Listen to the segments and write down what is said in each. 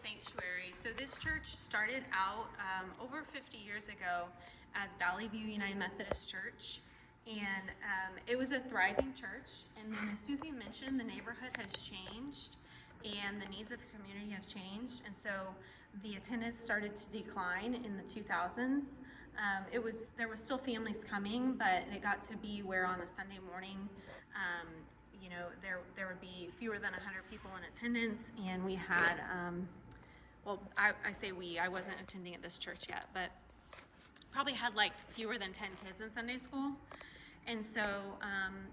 Sanctuary. So this church started out over 50 years ago as Valley View United Methodist Church, and it was a thriving church. And then, as Susie mentioned, the neighborhood has changed and the needs of the community have changed, and so the attendance started to decline in the 2000s. There was still families coming, but it got to be where on a Sunday morning, there would be fewer than 100 people in attendance, and we had, I wasn't attending at this church yet, but probably had like fewer than 10 kids in Sunday school. And so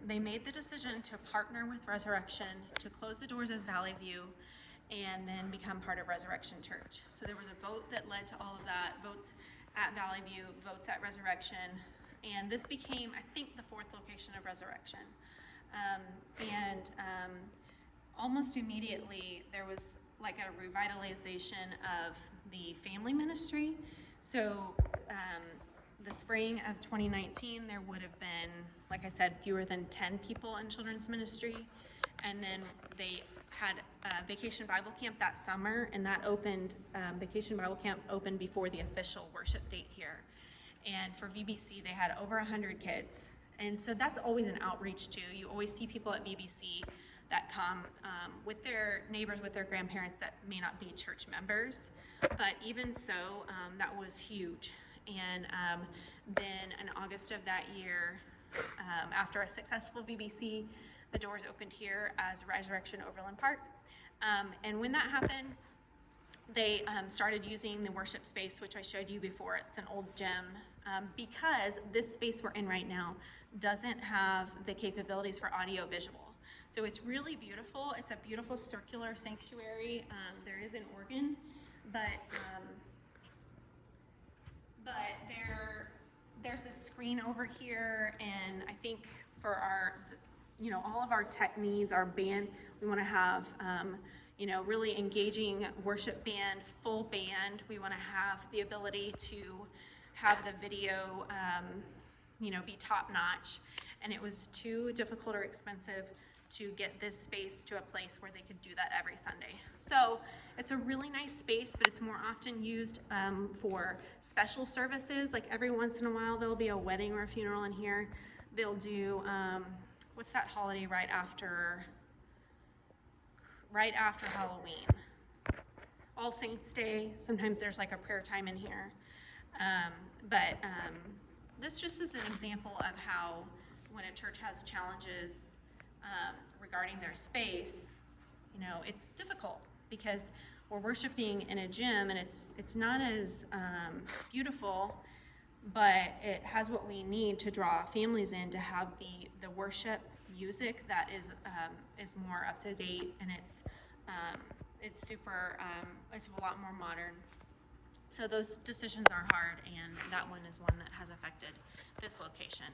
they made the decision to partner with Resurrection to close the doors as Valley View and then become part of Resurrection Church. So there was a vote that led to all of that, votes at Valley View, votes at Resurrection, and this became, I think, the fourth location of Resurrection. Almost immediately there was like a revitalization of the family ministry. So the spring of 2019, there would have been, like I said, fewer than 10 people in children's ministry. And then they had Vacation Bible Camp that summer, and that opened, Vacation Bible Camp opened before the official worship date here. And for VBC, they had over 100 kids. And so that's always an outreach too. You always see people at VBC that come with their neighbors, with their grandparents that may not be church members. But even so, that was huge. And then in August of that year, after a successful VBC, the doors opened here as Resurrection Overland Park. And when that happened, they started using the worship space, which I showed you before. It's an old gym, because this space we're in right now doesn't have the capabilities for audio visual. So it's really beautiful. It's a beautiful circular sanctuary. There is an organ, but there's a screen over here, and I think for our, all of our tech needs, our band, we want to have, really engaging worship band, full band. We want to have the ability to have the video, be top notch, and it was too difficult or expensive to get this space to a place where they could do that every Sunday. So it's a really nice space, but it's more often used for special services. Like every once in a while, there'll be a wedding or a funeral in here. They'll do, what's that holiday right after Halloween? All Saints Day. Sometimes there's like a prayer time in here. This just is an example of how when a church has challenges regarding their space, it's difficult because we're worshiping in a gym and it's not as beautiful, but it has what we need to draw families in to have the worship music that is more up to date, and it's super, it's a lot more modern. So those decisions are hard, and that one is one that has affected this location.